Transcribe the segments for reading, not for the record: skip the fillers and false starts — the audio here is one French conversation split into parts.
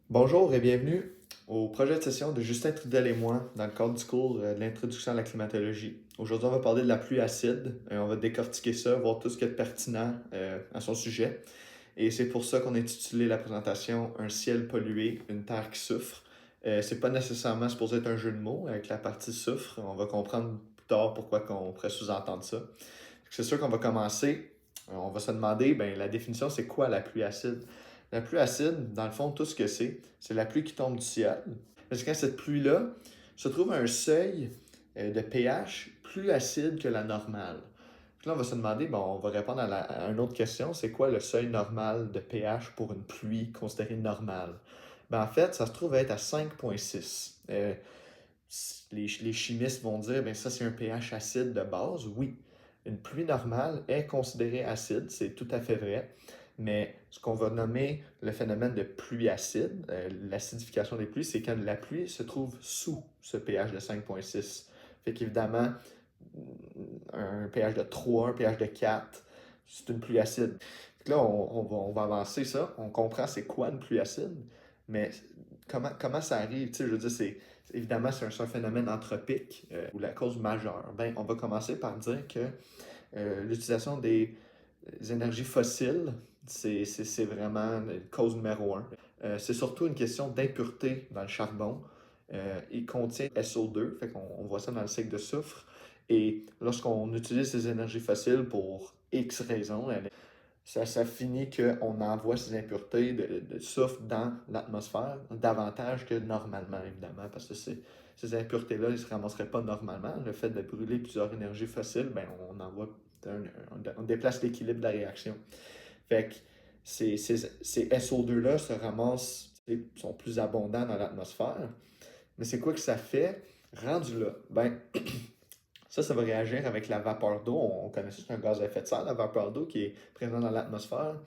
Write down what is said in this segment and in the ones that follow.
Bonjour et bienvenue au projet de session de Justin Trudel et moi dans le cadre du cours de l'introduction à la climatologie. Aujourd'hui, on va parler de la pluie acide. On va décortiquer ça, voir tout ce qui est pertinent à son sujet. Et c'est pour ça qu'on a intitulé la présentation Un ciel pollué, une terre qui souffre. C'est pas nécessairement supposé être un jeu de mots avec la partie souffre. On va comprendre plus tard pourquoi on pourrait sous-entendre ça. C'est sûr qu'on va commencer. On va se demander, la définition, c'est quoi la pluie acide? La pluie acide, dans le fond, tout ce que c'est la pluie qui tombe du ciel. Parce que quand cette pluie-là se trouve à un seuil de pH plus acide que la normale. Puis là, on va se demander, on va répondre à une autre question, c'est quoi le seuil normal de pH pour une pluie considérée normale? En fait, ça se trouve être à 5,6. Les chimistes vont dire, ça c'est un pH acide de base. Oui, une pluie normale est considérée acide, c'est tout à fait vrai. Mais ce qu'on va nommer le phénomène de pluie acide, l'acidification des pluies, c'est quand la pluie se trouve sous ce pH de 5,6. Fait qu'évidemment, un pH de 3, un pH de 4, c'est une pluie acide. Fait là, on va avancer ça, on comprend c'est quoi une pluie acide, mais comment ça arrive? Je veux dire, évidemment, c'est un phénomène anthropique ou la cause majeure. On va commencer par dire que l'utilisation des énergies fossiles, c'est vraiment une cause numéro un. C'est surtout une question d'impureté dans le charbon. Il contient SO2, fait qu'on voit ça dans le cycle de soufre. Et lorsqu'on utilise ces énergies fossiles pour X raisons, ça finit qu'on envoie ces impuretés de soufre dans l'atmosphère davantage que normalement, évidemment, parce que ces impuretés-là, ils ne se ramasseraient pas normalement. Le fait de brûler plusieurs énergies fossiles, on envoie on déplace l'équilibre de la réaction. Fait que ces SO2-là se ramassent, sont plus abondants dans l'atmosphère. Mais c'est quoi que ça fait rendu là? Ça va réagir avec la vapeur d'eau. On connaît ça, c'est un gaz à effet de serre, la vapeur d'eau qui est présente dans l'atmosphère.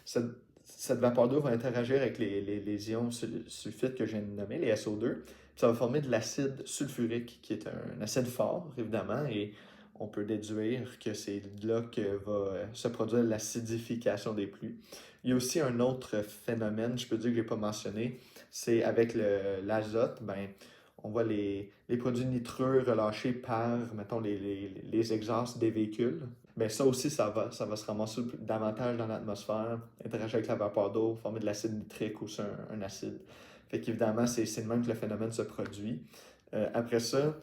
Cette, cette vapeur d'eau va interagir avec les ions sulfites que je viens de nommer, les SO2. Puis ça va former de l'acide sulfurique, qui est un acide fort, évidemment, et on peut déduire que c'est là que va se produire l'acidification des pluies. Il y a aussi un autre phénomène, je peux dire que je n'ai pas mentionné, c'est avec l'azote, on voit les produits nitreux relâchés par, mettons, les exhausts des véhicules. Ça aussi, ça va se ramasser davantage dans l'atmosphère, interagir avec la vapeur d'eau, former de l'acide nitrique ou un acide. Fait qu'évidemment, c'est de même que le phénomène se produit. Après ça,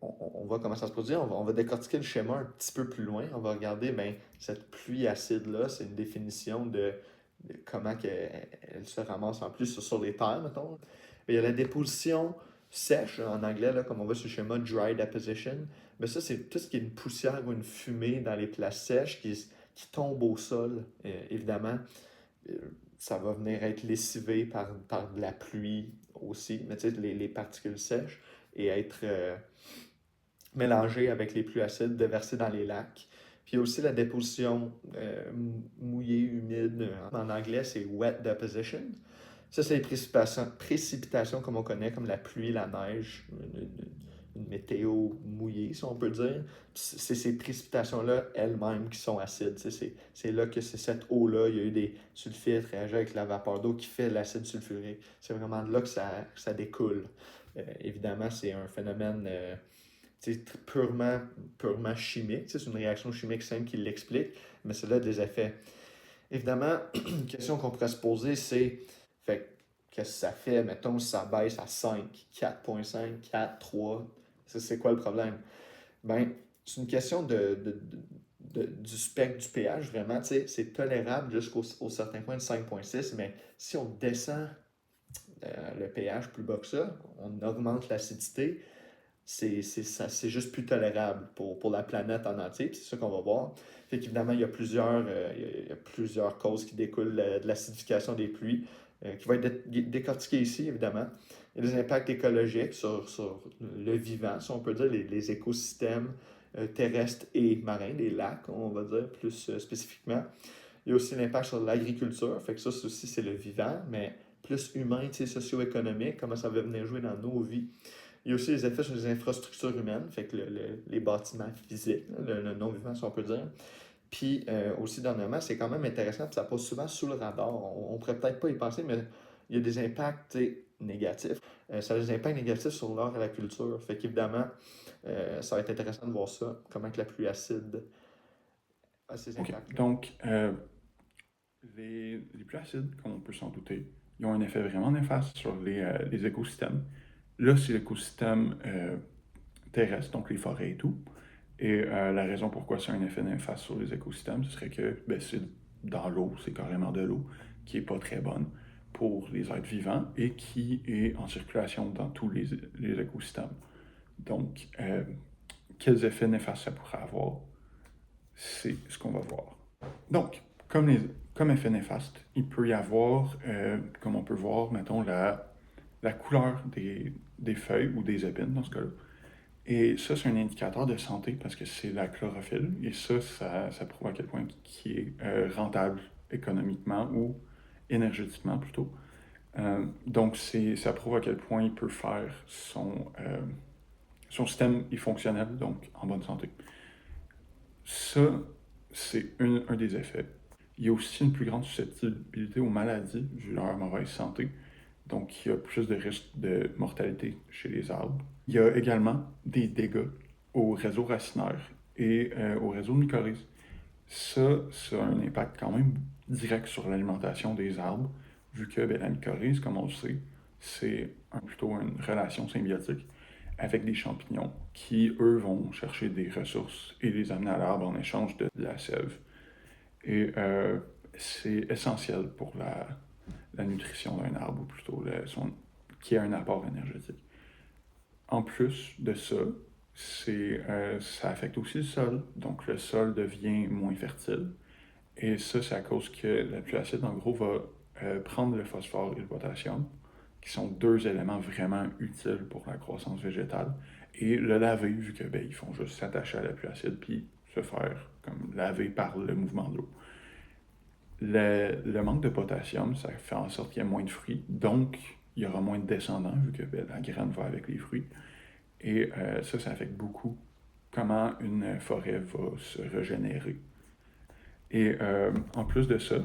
on va comment ça se produit. On va décortiquer le schéma un petit peu plus loin. On va regarder, cette pluie acide-là, c'est une définition de comment elle se ramasse en plus sur les terres, mettons. Il y a la déposition sèche, en anglais, là, comme on voit sur le schéma dry deposition. Mais ça, c'est tout ce qui est une poussière ou une fumée dans les places sèches qui tombe au sol, évidemment. euh, Ça va venir être lessivé par de la pluie aussi, mais tu sais, les particules sèches, et être mélangé avec les pluies acides, déversé dans les lacs. Puis il y a aussi la déposition mouillée, humide. En anglais, c'est wet deposition. Ça, c'est les précipitations comme on connaît, comme la pluie, la neige, une météo mouillée, si on peut dire. C'est ces précipitations-là elles-mêmes qui sont acides. C'est là que c'est cette eau-là, il y a eu des sulfites réagis avec la vapeur d'eau qui fait l'acide sulfurique. C'est vraiment de là que ça découle. Évidemment, c'est un phénomène purement chimique. C'est une réaction chimique simple qui l'explique, mais cela a des effets. Évidemment, une question qu'on pourrait se poser, c'est fait, qu'est-ce que ça fait, mettons, si ça baisse à 5, 4,5, 4, 3, c'est quoi le problème? C'est une question du spectre du pH, vraiment, c'est tolérable jusqu'au certain point de 5,6, mais si on descend le pH plus bas que ça, on augmente l'acidité, c'est juste plus tolérable pour la planète en entier, c'est ça qu'on va voir. Fait qu'évidemment, il y a plusieurs causes qui découlent de l'acidification des pluies, qui va être décortiquée ici, évidemment. Il y a des impacts écologiques sur le vivant, si on peut dire, les écosystèmes terrestres et marins, les lacs, on va dire plus spécifiquement. Il y a aussi l'impact sur l'agriculture, fait que ça aussi, c'est le vivant, mais plus humain, socio-économique, comment ça va venir jouer dans nos vies. Il y a aussi les effets sur les infrastructures humaines, fait que les bâtiments physiques, le non-vivant, si on peut dire. Puis aussi, dernièrement, c'est quand même intéressant, puis ça passe souvent sous le radar. On ne pourrait peut-être pas y penser, mais il y a des impacts tu sais, négatifs. Ça a des impacts négatifs sur l'art et la culture. Fait qu'évidemment, ça va être intéressant de voir ça, comment que la pluie acide a ces OK. impacts-là. Donc, les pluies acides, comme on peut s'en douter, ils ont un effet vraiment néfaste sur les écosystèmes. Là, c'est l'écosystème terrestre, donc les forêts et tout. Et la raison pourquoi c'est un effet néfaste sur les écosystèmes, ce serait que ben, c'est dans l'eau, c'est carrément de l'eau, qui n'est pas très bonne pour les êtres vivants et qui est en circulation dans tous les écosystèmes. Donc, quels effets néfastes ça pourrait avoir, c'est ce qu'on va voir. Donc, comme effet néfaste, il peut y avoir, comme on peut voir, mettons, la couleur des feuilles ou des épines dans ce cas-là. Et ça, c'est un indicateur de santé parce que c'est la chlorophylle. Et ça prouve à quel point qui est rentable économiquement ou énergétiquement plutôt. Donc, ça prouve à quel point il peut faire son système est fonctionnel, donc en bonne santé. Ça, c'est un des effets. Il y a aussi une plus grande susceptibilité aux maladies vu leur mauvaise santé. Donc, il y a plus de risques de mortalité chez les arbres. Il y a également des dégâts au réseau racinaire et au réseau mycorhize. Ça a un impact quand même direct sur l'alimentation des arbres, vu que ben, la mycorhize, comme on le sait, c'est plutôt une relation symbiotique avec des champignons qui, eux, vont chercher des ressources et les amener à l'arbre en échange de la sève. Et c'est essentiel pour la nutrition d'un arbre, ou plutôt qui a un apport énergétique. En plus de ça, ça affecte aussi le sol. Donc le sol devient moins fertile. Et ça, c'est à cause que la pluie acide, en gros, va prendre le phosphore et le potassium, qui sont deux éléments vraiment utiles pour la croissance végétale, et le laver, vu que ben, ils font juste s'attacher à la pluie acide puis se faire comme laver par le mouvement de l'eau. Le manque de potassium, ça fait en sorte qu'il y a moins de fruits, donc il y aura moins de descendants, vu que ben, la graine va avec les fruits. Et ça affecte beaucoup comment une forêt va se régénérer. Et en plus de ça,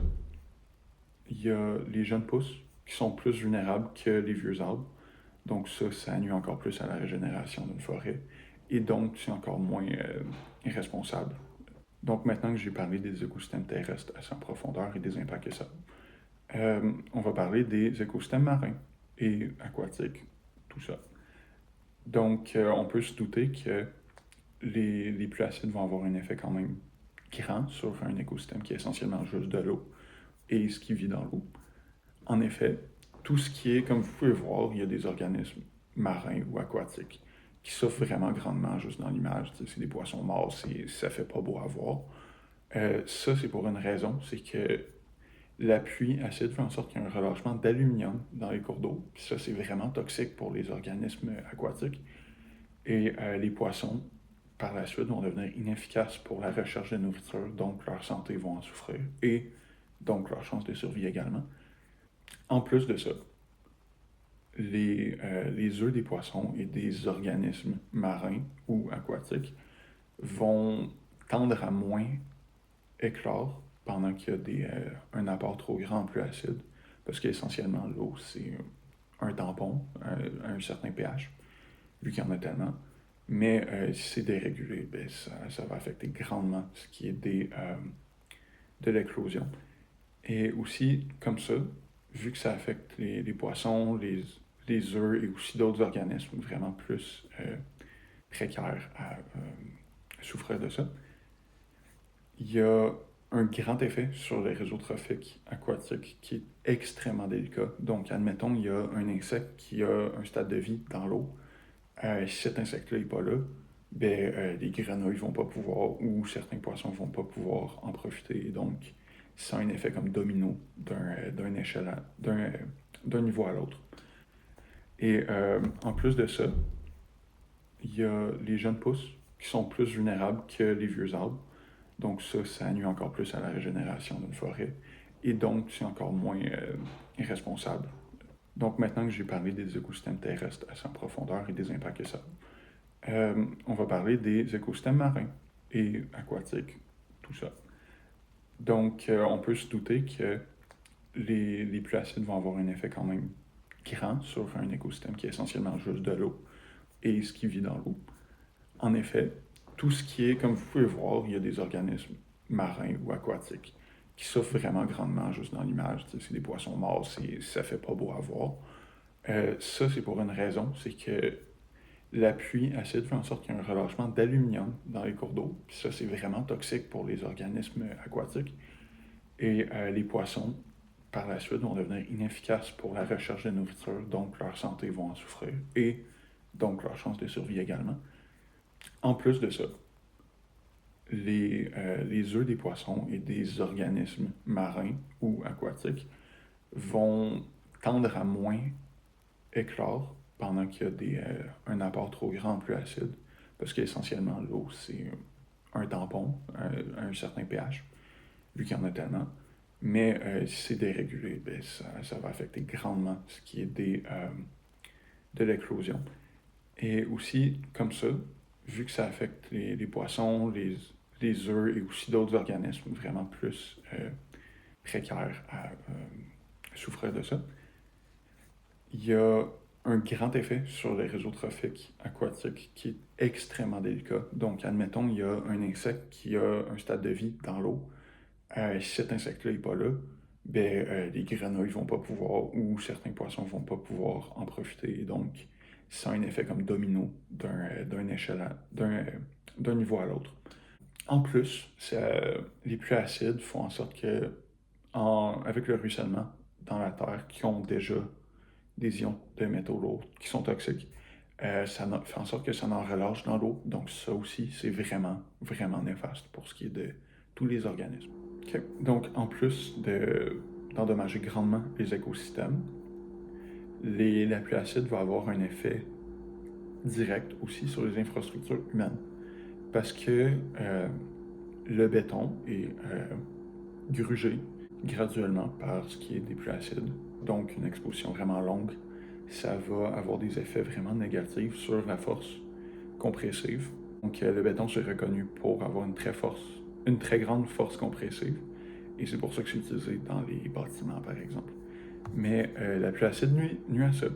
il y a les jeunes pousses qui sont plus vulnérables que les vieux arbres. Donc ça nuit encore plus à la régénération d'une forêt. Et donc, c'est encore moins irresponsable. Donc maintenant que j'ai parlé des écosystèmes terrestres assez en profondeur et des impacts que ça a, on va parler des écosystèmes marins et aquatiques, tout ça. Donc, on peut se douter que les pluies acides vont avoir un effet quand même grand sur un écosystème qui est essentiellement juste de l'eau et ce qui vit dans l'eau. En effet, tout ce qui est, comme vous pouvez voir, il y a des organismes marins ou aquatiques qui souffrent vraiment grandement juste dans l'image. C'est des poissons morts, ça fait pas beau à voir. Ça, c'est pour une raison, c'est que la pluie acide fait en sorte qu'il y a un relâchement d'aluminium dans les cours d'eau. Puis ça, c'est vraiment toxique pour les organismes aquatiques. Et les poissons, par la suite, vont devenir inefficaces pour la recherche de nourriture, donc leur santé va en souffrir et donc leur chance de survie également. En plus de ça, les œufs des poissons et des organismes marins ou aquatiques vont tendre à moins éclore pendant qu'il y a un apport trop grand en pluie acide, parce qu'essentiellement l'eau, c'est un tampon à un certain pH, vu qu'il y en a tellement. Mais si c'est dérégulé, ben, ça va affecter grandement ce qui est de l'éclosion. Et aussi, comme ça, vu que ça affecte les poissons, les œufs et aussi d'autres organismes vraiment plus précaires à souffrir de ça, il y a un grand effet sur les réseaux trophiques aquatiques qui est extrêmement délicat. Donc, admettons, il y a un insecte qui a un stade de vie dans l'eau. Si cet insecte-là n'est pas là, ben, les grenouilles vont pas pouvoir, ou certains poissons vont pas pouvoir en profiter. Donc, c'est un effet comme domino d'un niveau à l'autre. Et en plus de ça, il y a les jeunes pousses qui sont plus vulnérables que les vieux arbres. Donc ça nuit encore plus à la régénération d'une forêt. Et donc, c'est encore moins irresponsable. Donc maintenant que j'ai parlé des écosystèmes terrestres assez en profondeur et des impacts que ça a, on va parler des écosystèmes marins et aquatiques, tout ça. Donc, on peut se douter que les pluies acides vont avoir un effet quand même grand sur un écosystème qui est essentiellement juste de l'eau et ce qui vit dans l'eau. En effet, tout ce qui est, comme vous pouvez voir, il y a des organismes marins ou aquatiques qui souffrent vraiment grandement juste dans l'image. C'est des poissons morts, ça fait pas beau à voir. Ça, c'est pour une raison, c'est que la pluie acide fait en sorte qu'il y a un relâchement d'aluminium dans les cours d'eau. Puis ça, c'est vraiment toxique pour les organismes aquatiques. Et les poissons, par la suite, vont devenir inefficaces pour la recherche de nourriture, donc leur santé va en souffrir et donc leur chance de survie également. En plus de ça, les œufs des poissons et des organismes marins ou aquatiques vont tendre à moins éclore pendant qu'il y a un apport trop grand en pluie acide, parce qu'essentiellement l'eau, c'est un tampon à un certain pH, vu qu'il y en a tellement. Mais si c'est dérégulé, ben, ça va affecter grandement ce qui est de l'éclosion. Et aussi, comme ça, vu que ça affecte les poissons, les œufs et aussi d'autres organismes vraiment plus précaires à souffrir de ça, il y a un grand effet sur les réseaux trophiques aquatiques qui est extrêmement délicat. Donc, admettons, il y a un insecte qui a un stade de vie dans l'eau. Si cet insecte-là n'est pas là, ben, les grenouilles ne vont pas pouvoir, ou certains poissons ne vont pas pouvoir en profiter. Et donc, ça a un effet comme domino d'un niveau à l'autre. En plus, les pluies acides font en sorte que, avec le ruissellement dans la terre, qui ont déjà des ions de métaux lourds qui sont toxiques, ça fait en sorte que ça en relâche dans l'eau. Donc ça aussi, c'est vraiment, vraiment néfaste pour ce qui est de tous les organismes. Okay. Donc en plus d'endommager grandement les écosystèmes, la pluie acide va avoir un effet direct aussi sur les infrastructures humaines. Parce que le béton est grugé graduellement par ce qui est des pluies acides. Donc une exposition vraiment longue, ça va avoir des effets vraiment négatifs sur la force compressive. Donc le béton s'est reconnu pour avoir une très grande force compressive. Et c'est pour ça que c'est utilisé dans les bâtiments, par exemple. Mais la pluie acide nuit à ça.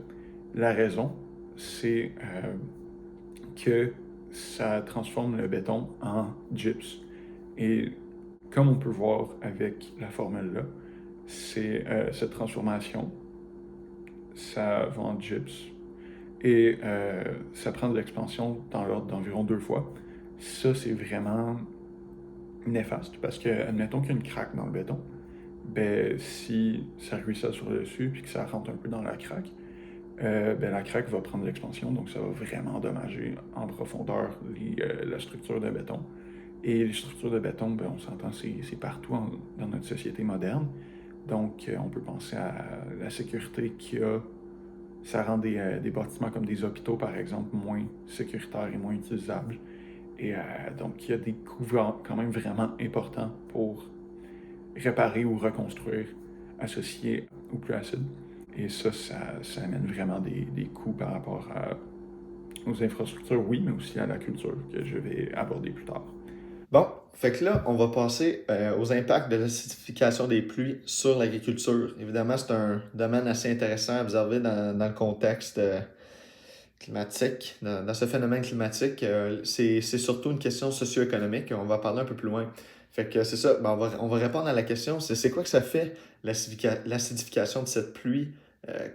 La raison, c'est que ça transforme le béton en gypse. Et comme on peut voir avec la formule-là, c'est cette transformation, ça va en gypse et ça prend de l'expansion dans l'ordre d'environ 2 fois. Ça, c'est vraiment néfaste parce que, admettons qu'il y a une craque dans le béton, ben, si ça ruisselle sur le dessus puis que ça rentre un peu dans la craque, ben, la craque va prendre de l'expansion, donc ça va vraiment endommager en profondeur la structure de béton. Et les structures de béton, ben, on s'entend, c'est partout dans notre société moderne. Donc, on peut penser à la sécurité qu'il y a. Ça rend des bâtiments comme des hôpitaux, par exemple, moins sécuritaires et moins utilisables. Et donc, il y a des coûts quand même vraiment importants pour réparer ou reconstruire associés aux pluies acides. Et ça amène vraiment des coûts par rapport aux infrastructures, oui, mais aussi à la culture, que je vais aborder plus tard. Bon, fait que là, on va passer aux impacts de l'acidification des pluies sur l'agriculture. Évidemment, c'est un domaine assez intéressant à observer dans le contexte climatique, dans ce phénomène climatique. C'est surtout une question socio-économique. On va parler un peu plus loin. Fait que c'est ça, ben, on va répondre à la question, c'est quoi que ça fait l'acidification de cette pluie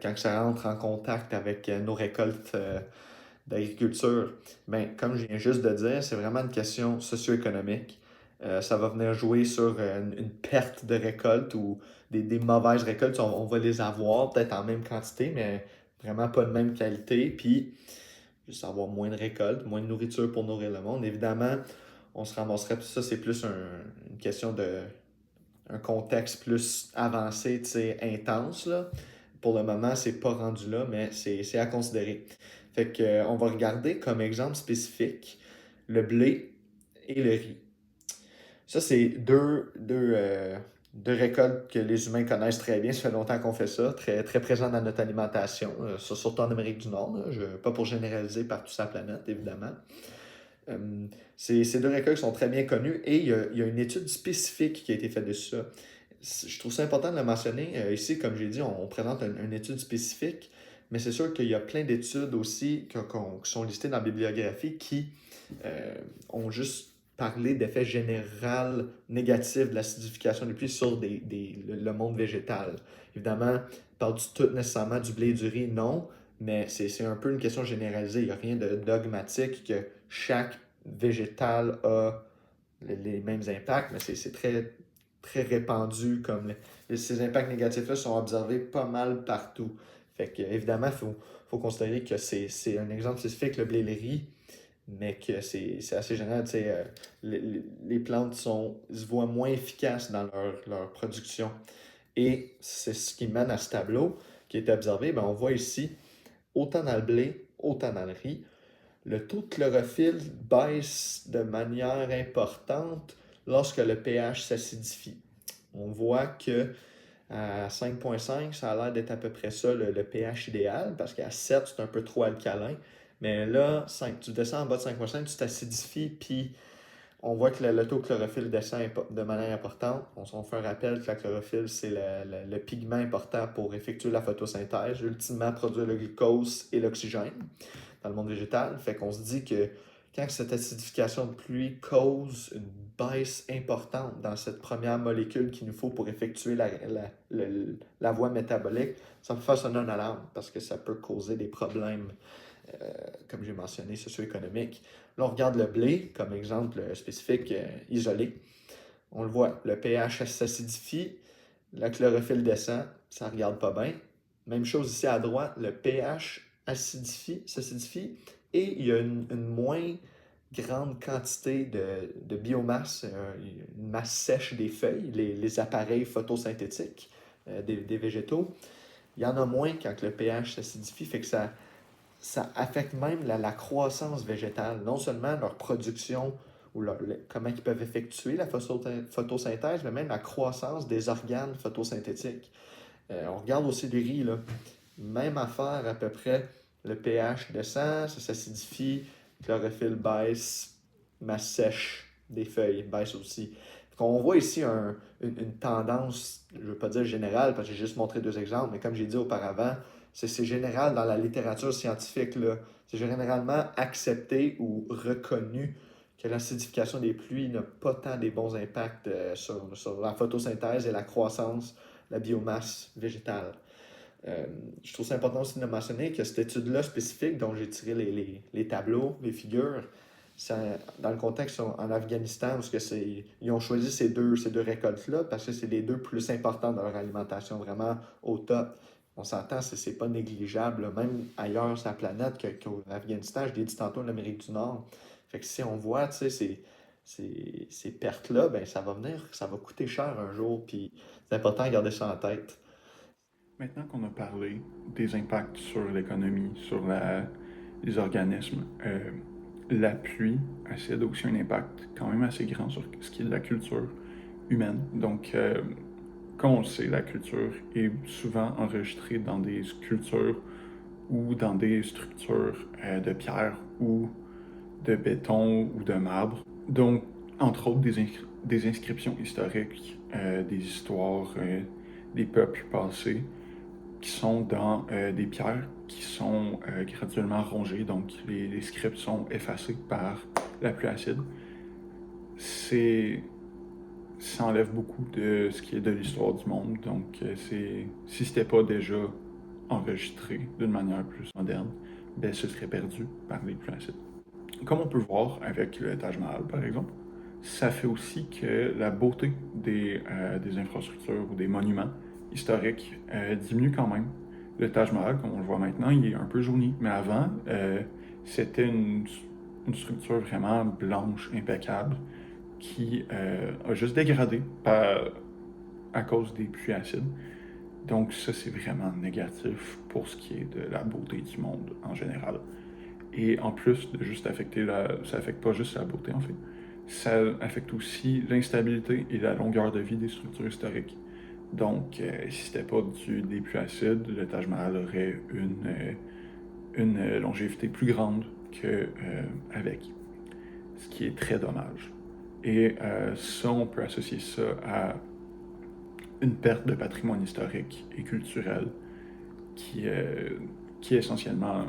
quand ça rentre en contact avec nos récoltes d'agriculture? Ben, comme je viens juste de dire, c'est vraiment une question socio-économique. Ça va venir jouer sur une perte de récolte ou des mauvaises récoltes. On va les avoir peut-être en même quantité, mais vraiment pas de même qualité. Puis, juste avoir moins de récoltes, moins de nourriture pour nourrir le monde. Évidemment, on se ramasserait, ça c'est plus une question de un contexte plus avancé, tu sais, intense, là. Pour le moment, c'est pas rendu là, mais c'est à considérer. Fait que, on va regarder comme exemple spécifique le blé et le riz. Ça, c'est deux récoltes que les humains connaissent très bien. Ça fait longtemps qu'on fait ça, très, très présent dans notre alimentation, surtout en Amérique du Nord, là. Pas pour généraliser partout sur la planète, évidemment. Ces deux récoltes sont très bien connues et il y a une étude spécifique qui a été faite de ça. Je trouve ça important de le mentionner. Ici, comme j'ai dit, on présente une étude spécifique, mais c'est sûr qu'il y a plein d'études aussi qui sont listées dans la bibliographie qui euh, ont juste parlé d'effets général négatifs de l'acidification des pluies sur le monde végétal. Évidemment, parle-tu tout nécessairement du blé et du riz? Non, mais c'est un peu une question généralisée. Il n'y a rien de dogmatique que chaque végétal a les mêmes impacts, mais c'est très, très répandu comme ces impacts négatifs-là sont observés pas mal partout. Fait que, évidemment, faut considérer que c'est un exemple spécifique, le blé et le riz, mais que c'est assez général. Les plantes se voient moins efficaces dans leur production. Et c'est ce qui mène à ce tableau qui est observé. Ben, on voit ici, autant dans le blé, autant dans le riz, le taux de chlorophylle baisse de manière importante lorsque le pH s'acidifie. On voit que à 5,5, ça a l'air d'être à peu près ça le pH idéal, parce qu'à 7, c'est un peu trop alcalin. Mais là, tu descends en bas de 5,5, tu t'acidifies, puis on voit que le taux de chlorophylle descend de manière importante. On fait un rappel que la chlorophylle, c'est le pigment important pour effectuer la photosynthèse, ultimement produire le glucose et l'oxygène dans le monde végétal. Fait qu'on se dit que quand cette acidification de pluie cause une baisse importante dans cette première molécule qu'il nous faut pour effectuer la voie métabolique, ça peut faire sonner une alarme parce que ça peut causer des problèmes, comme j'ai mentionné, socio-économiques. Là, on regarde le blé comme exemple spécifique isolé. On le voit, le pH s'acidifie, la chlorophylle descend, ça ne regarde pas bien. Même chose ici à droite, le pH s'acidifie et il y a une moins grande quantité de biomasse, une masse sèche des feuilles, les appareils photosynthétiques des végétaux. Il y en a moins quand le pH s'acidifie, fait que ça affecte même la croissance végétale, non seulement leur production ou comment ils peuvent effectuer la photosynthèse, mais même la croissance des organes photosynthétiques. On regarde aussi le riz, là. Même affaire à peu près, le pH descend, ça s'acidifie, chlorophylle baisse, masse sèche des feuilles baisse aussi. On voit ici une tendance, je ne veux pas dire générale, parce que j'ai juste montré deux exemples, mais comme j'ai dit auparavant, c'est général dans la littérature scientifique, là. C'est généralement accepté ou reconnu que l'acidification des pluies n'a pas tant des bons impacts sur la photosynthèse et la croissance de la biomasse végétale. Je trouve ça important aussi de mentionner que cette étude-là spécifique, dont j'ai tiré les tableaux, les figures, ça, dans le contexte en Afghanistan, parce que ils ont choisi ces deux récoltes-là parce que c'est les deux plus importantes dans leur alimentation, vraiment au top. On s'entend, c'est pas négligeable, là, même ailleurs sur la planète qu'au Afghanistan, je l'ai dit tantôt, l'Amérique du Nord. Fait que si on voit, tu sais, ces pertes-là, ben ça va coûter cher un jour, puis c'est important de garder ça en tête. Maintenant qu'on a parlé des impacts sur l'économie, sur les organismes, la pluie acide a aussi un impact quand même assez grand sur ce qui est de la culture humaine. Donc, comme on le sait, la culture est souvent enregistrée dans des sculptures ou dans des structures de pierre ou de béton ou de marbre. Donc, entre autres, des inscriptions historiques, des histoires des peuples passés qui sont dans des pierres qui sont graduellement rongées, donc les scripts sont effacés par la pluie acide. Ça enlève beaucoup de ce qui est de l'histoire du monde, donc si c'était pas déjà enregistré d'une manière plus moderne, ben ce serait perdu par les pluies acides. Comme on peut voir avec le Taj Mahal, par exemple, ça fait aussi que la beauté des infrastructures ou des monuments historiques diminue quand même. Le Taj Mahal, comme on le voit maintenant, il est un peu jauni, mais avant, c'était une structure vraiment blanche, impeccable, qui a juste dégradé à cause des pluies acides. Donc ça, c'est vraiment négatif pour ce qui est de la beauté du monde en général. Et en plus de juste affecter ça affecte pas juste la beauté en fait, ça affecte aussi l'instabilité et la longueur de vie des structures historiques. Donc, si c'était pas des pluies acides, le Taj Mahal aurait une longévité plus grande qu'avec, ce qui est très dommage. Et ça, on peut associer ça une perte de patrimoine historique et culturel qui, qui est essentiellement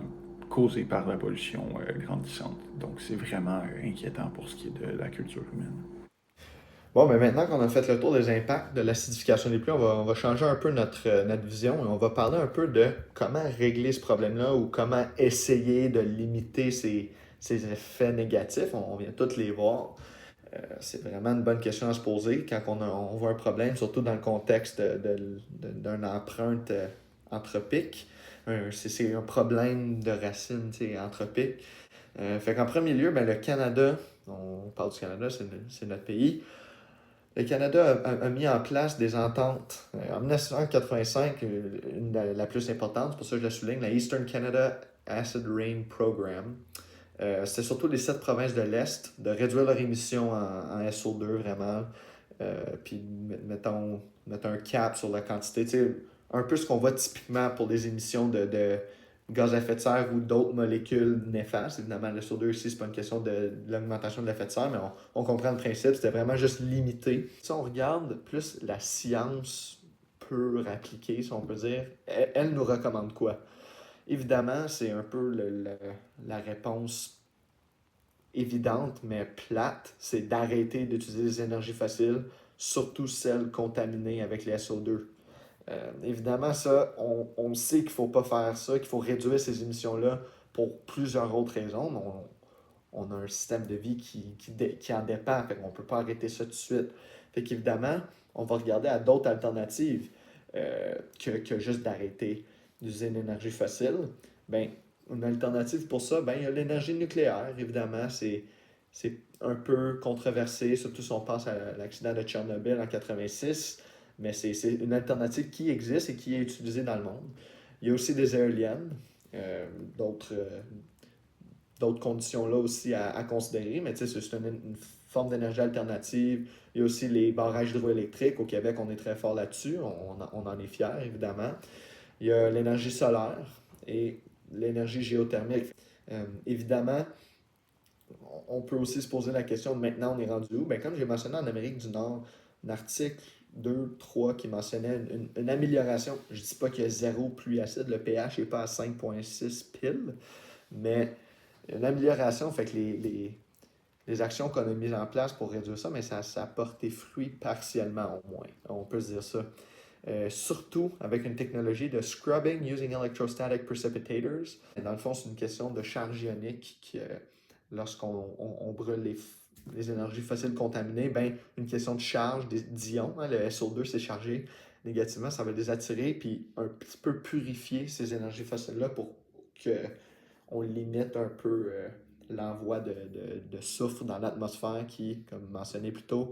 causée par la pollution grandissante. Donc c'est vraiment inquiétant pour ce qui est de la culture humaine. Bon, mais maintenant qu'on a fait le tour des impacts de l'acidification des pluies, on va changer un peu notre vision et on va parler un peu de comment régler ce problème-là ou comment essayer de limiter ces effets négatifs. On vient tous les voir. C'est vraiment une bonne question à se poser quand on voit un problème, surtout dans le contexte d'une empreinte anthropique. C'est un problème de racine anthropique. Fait qu'en premier lieu, ben, le Canada, on parle du Canada, c'est notre pays. Le Canada a mis en place des ententes. En 1985, une la plus importante, c'est pour ça que je la souligne, la Eastern Canada Acid Rain Program. C'était surtout les 7 provinces de l'Est de réduire leur émission en SO2 vraiment. Puis mettons un cap sur la quantité. Tu sais, un peu ce qu'on voit typiquement pour les émissions de gaz à effet de serre ou d'autres molécules néfastes. Évidemment, le SO2 ici, c'est pas une question de l'augmentation de l'effet de serre, mais on comprend le principe. C'était vraiment juste limité. Si on regarde plus la science pure appliquée, si on peut dire, elle nous recommande quoi? Évidemment, c'est un peu la réponse évidente, mais plate, c'est d'arrêter d'utiliser les énergies fossiles, surtout celles contaminées avec les SO2. Évidemment, ça, on sait qu'il ne faut pas faire ça, qu'il faut réduire ces émissions-là pour plusieurs autres raisons. Mais on a un système de vie qui en dépend, fait qu'on ne peut pas arrêter ça tout de suite. Fait qu'évidemment, on va regarder à d'autres alternatives que juste d'arrêter d'user l'énergie fossile. Ben, une alternative pour ça, ben, il y a l'énergie nucléaire, évidemment. C'est un peu controversé, surtout si on pense à l'accident de Tchernobyl en 86, mais c'est une alternative qui existe et qui est utilisée dans le monde. Il y a aussi des éoliennes, euh, d'autres euh, d'autres conditions là aussi à considérer, mais c'est une forme d'énergie alternative. Il y a aussi les barrages hydroélectriques. Au Québec, on est très fort là-dessus. On en est fiers, évidemment. Il y a l'énergie solaire et l'énergie géothermique. Évidemment, on peut aussi se poser la question de maintenant, on est rendu où? Ben, comme j'ai mentionné en Amérique du Nord, un article 2 3 qui mentionnait une amélioration. Je ne dis pas qu'il y a zéro pluie acide, le pH n'est pas à 5,6 pile, mais une amélioration, fait que les actions qu'on a mises en place pour réduire ça, mais ça a porté fruit partiellement au moins. On peut se dire ça. Surtout avec une technologie de scrubbing using electrostatic precipitators. Dans le fond, c'est une question de charge ionique qui, lorsqu'on brûle les énergies fossiles contaminées, ben, une question de charge d'ions, hein, le SO2 s'est chargé négativement, ça va les attirer puis un petit peu purifier ces énergies fossiles-là pour qu'on limite un peu l'envoi de soufre dans l'atmosphère qui, comme mentionné plus tôt,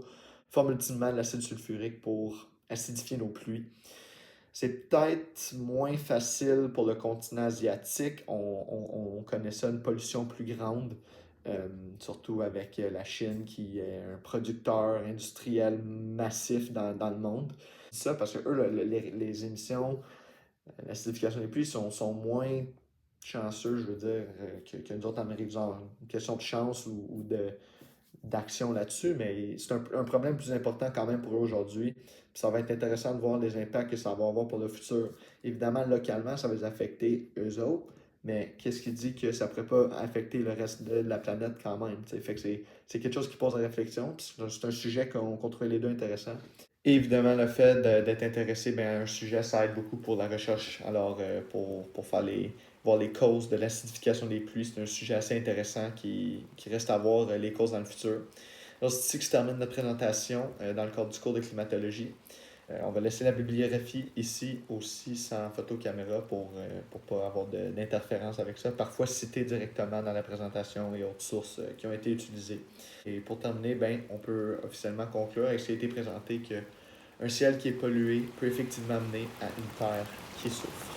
forme ultimement l'acide sulfurique pour acidifier nos pluies. C'est peut-être moins facile pour le continent asiatique. On connaît ça, une pollution plus grande, surtout avec la Chine qui est un producteur industriel massif dans le monde. Ça parce que eux, les émissions, l'acidification des pluies sont moins chanceux, je veux dire, que nous autres en Amérique du Nord. Une question de chance ou d'action là-dessus, mais c'est un problème plus important quand même pour eux aujourd'hui. Puis ça va être intéressant de voir les impacts que ça va avoir pour le futur. Évidemment, localement, ça va les affecter eux autres, mais qu'est-ce qui dit que ça ne pourrait pas affecter le reste de la planète quand même? T'sais? Fait que c'est quelque chose qui pose à réflexion, puis c'est un sujet qu'on trouve les deux intéressant. Et évidemment, le fait d'être intéressé ben, à un sujet, ça aide beaucoup pour la recherche. Alors, pour voir les causes de l'acidification des pluies, c'est un sujet assez intéressant qui reste à voir les causes dans le futur. Alors, c'est ici que se termine notre présentation dans le cadre du cours de climatologie. On va laisser la bibliographie ici aussi sans photo-caméra pour pas avoir d'interférence avec ça. Parfois cité directement dans la présentation et autres sources qui ont été utilisées. Et pour terminer, ben, on peut officiellement conclure avec ce qui a été présenté que un ciel qui est pollué peut effectivement mener à une terre qui souffre.